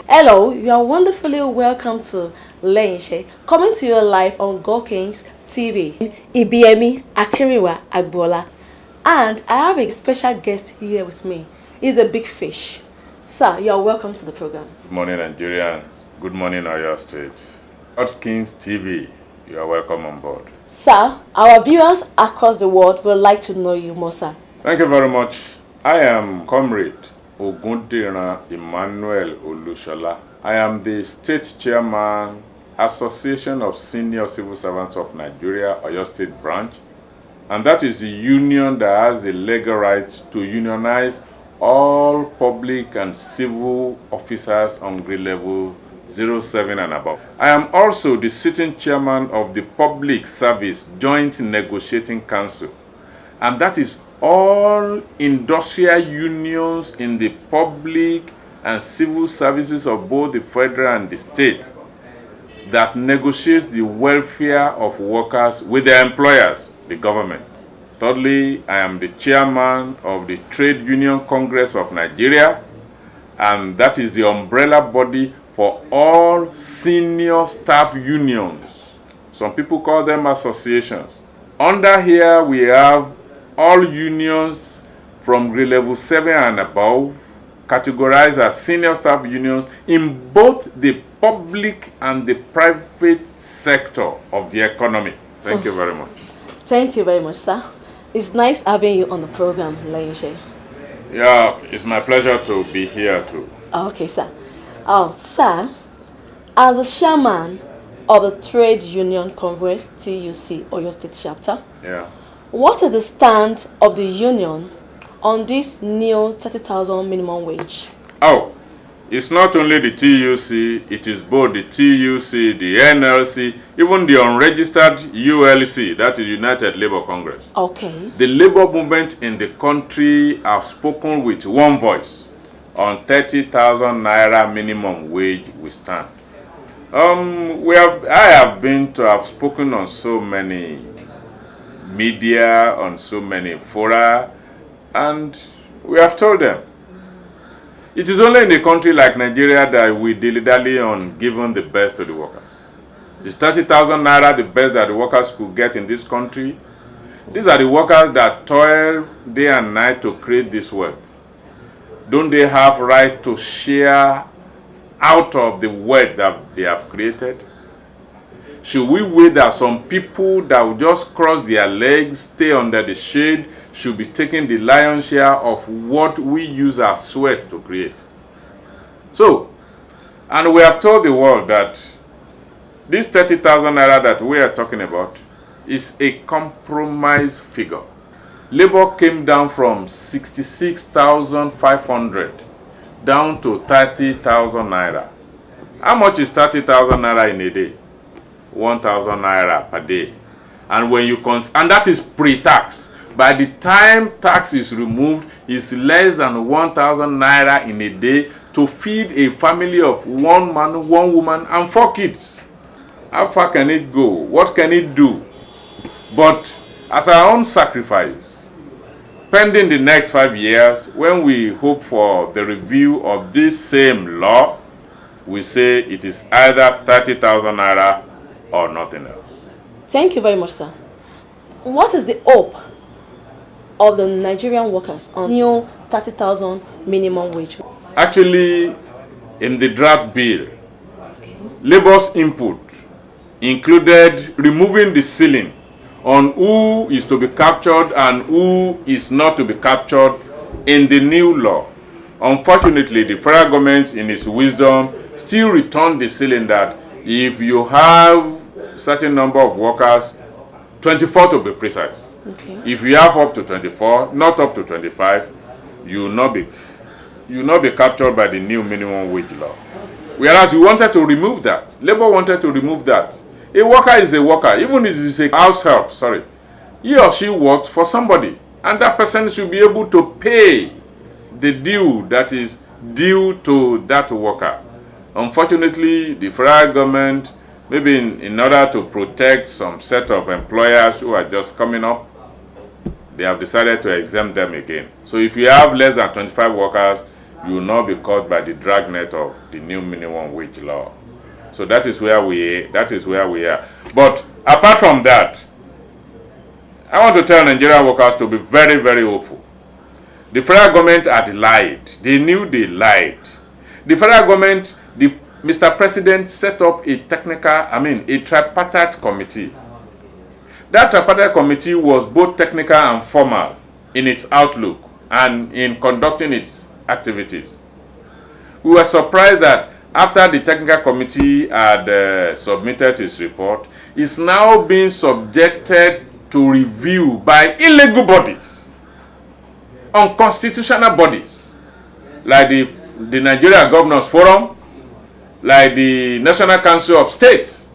Hello, you are wonderfully welcome to Lenshe, coming to you live on Go Kings TV. Ibiemi Akiriwa Agbola. And I have a special guest here with me. He's a big fish. Sir, you are welcome to the program. Good morning, Nigerians. Good morning, Oyo State. Go Kings TV, you are welcome on board. Sir, our viewers across the world would like to know you more, sir. Thank you very much. I am Comrade Ogundiran Emmanuel Olusola. I am the State Chairman, Association of Senior Civil Servants of Nigeria, Oyo State Branch. And that is the union that has the legal right to unionize all public and civil officers on grade level 07 and above. I am also the sitting chairman of the Public Service Joint Negotiating Council, and that is all industrial unions in the public and civil services of both the federal and the state that negotiates the welfare of workers with their employers, the government. Thirdly, I am the chairman of the Trade Union Congress of Nigeria, and that is the umbrella body for all senior staff unions. Some people call them associations. Under here, we have all unions from grade level 7 and above, categorized as senior staff unions in both the public and the private sector of the economy. Thank you very much. Thank you very much, sir. It's nice having you on the program, Lenshe. Yeah, it's my pleasure to be here too. Okay, sir. Sir, as a chairman of the Trade Union Congress TUC Oyo State Chapter, what is the stand of the union on this new 30,000 minimum wage? Oh, it's not only the TUC, it is both the TUC, the NLC, even the unregistered ULC, that is United Labour Congress. Okay. The labor movement in the country have spoken with one voice on 30,000 naira minimum wage we stand. I have been to have spoken on so many media, on so many fora, and we have told them it is only in a country like Nigeria that we dilly-dally on giving the best to the workers. Is 30,000 naira the best that the workers could get in this country? These are the workers that toil day and night to create this wealth. Don't they have right to share out of the wealth that they have created? Should we wait that some people that will just cross their legs, stay under the shade, should be taking the lion's share of what we use our sweat to create? So, and we have told the world that this 30,000 naira that we are talking about is a compromise figure. Labor came down from 66,500 down to 30,000 naira. How much is 30,000 naira in a day? 1,000 naira per day. And when you and that is pre-tax. By the time tax is removed, it's less than 1,000 naira in a day to feed a family of one man, one woman, and 4 kids. How far can it go? What can it do? But as our own sacrifice, pending the next 5 years, when we hope for the review of this same law, we say it is either 30,000 naira or nothing else. Thank you very much, sir. What is the hope of the Nigerian workers on new 30,000 minimum wage? Actually, in the draft bill, Labour's input included removing the ceiling on who is to be captured and who is not to be captured in the new law. Unfortunately, the federal government, in its wisdom, still returned the ceiling that if you have certain number of workers, 24 to be precise. Okay. If you have up to 24, not up to 25, you will not be captured by the new minimum wage law. Whereas we wanted to remove that. Labour wanted to remove that. A worker is a worker, even if it's a house help, he or she works for somebody, and that person should be able to pay the due that is due to that worker. Unfortunately, the federal government, maybe in order to protect some set of employers who are just coming up, they have decided to exempt them again. So if you have less than 25 workers, you will not be caught by the dragnet of the new minimum wage law. So that is where we are. But apart from that, I want to tell Nigerian workers to be very, very hopeful. The federal government had lied. They knew they lied. The federal government, Mr. President set up a tripartite committee. That tripartite committee was both technical and formal in its outlook and in conducting its activities. We were surprised that after the technical committee had submitted its report, it's now being subjected to review by illegal bodies, unconstitutional bodies, like the Nigeria Governors Forum, like the National Council of States.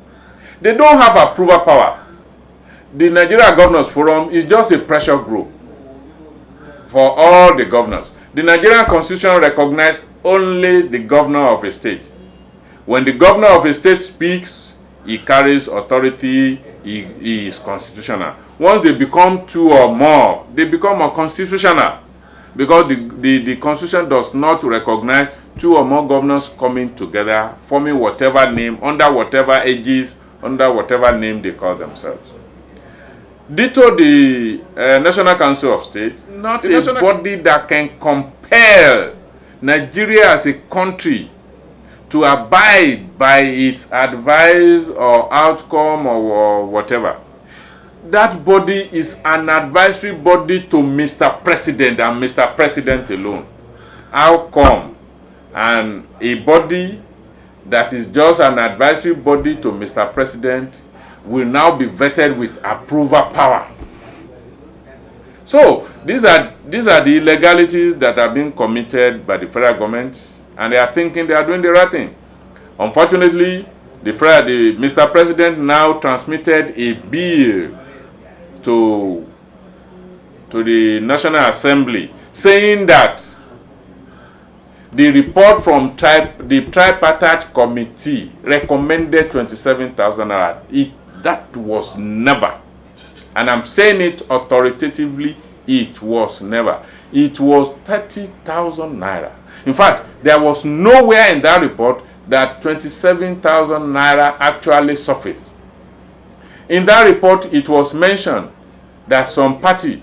They don't have approval power. The Nigeria Governors Forum is just a pressure group for all the governors. The Nigerian Constitution recognizes only the governor of a state. When the governor of a state speaks, he carries authority, he is constitutional. Once they become two or more, they become unconstitutional, because the Constitution does not recognize two or more governors coming together, forming whatever name, under whatever aegis, under whatever name they call themselves. Ditto the National Council of States, not a body that can compel Nigeria as a country to abide by its advice or outcome or whatever. That body is an advisory body to Mr. President and Mr. President alone. How come? And a body that is just an advisory body to Mr. President will now be vetted with approval power. So these are the illegalities that are being committed by the federal government, and they are thinking they are doing the right thing. Unfortunately, Mr. President now transmitted a bill to the National Assembly saying that the report from the tripartite committee recommended 27,000 naira. That was never, and I'm saying it authoritatively, it was never. It was 30,000 naira. In fact, there was nowhere in that report that 27,000 naira actually surfaced. In that report, it was mentioned that some party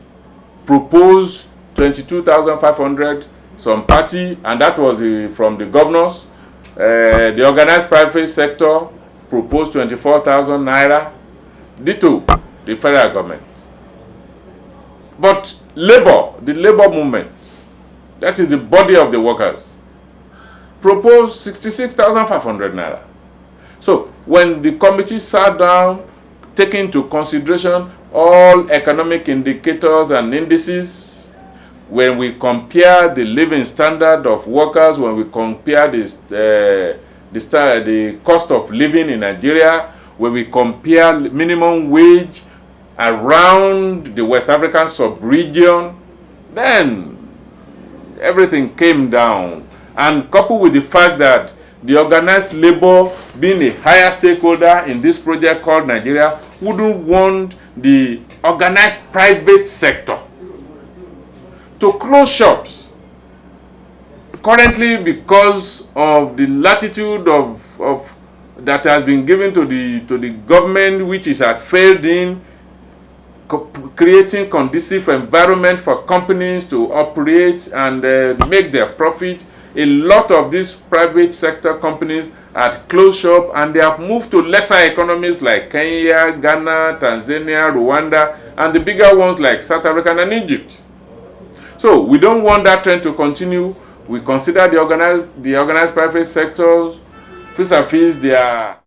proposed 22,500, some party, and that was from the governors. The organized private sector proposed 24,000 naira. Ditto the federal government. But the labor movement, that is the body of the workers, proposed 66,500 naira. So when the committee sat down, taking into consideration all economic indicators and indices, when we compare the living standard of workers, when we compare the cost of living in Nigeria, when we compare minimum wage around the West African sub-region, then everything came down. And coupled with the fact that the organized labor, being a higher stakeholder in this project called Nigeria, wouldn't want the organized private sector to close shops. Currently, because of the latitude of that has been given to the government, which is had failed in creating conducive environment for companies to operate and make their profit, a lot of these private sector companies had closed shop, and they have moved to lesser economies like Kenya, Ghana, Tanzania, Rwanda, and the bigger ones like South Africa and Egypt. So we don't want that trend to continue. We consider the organized private sectors vis-a-vis their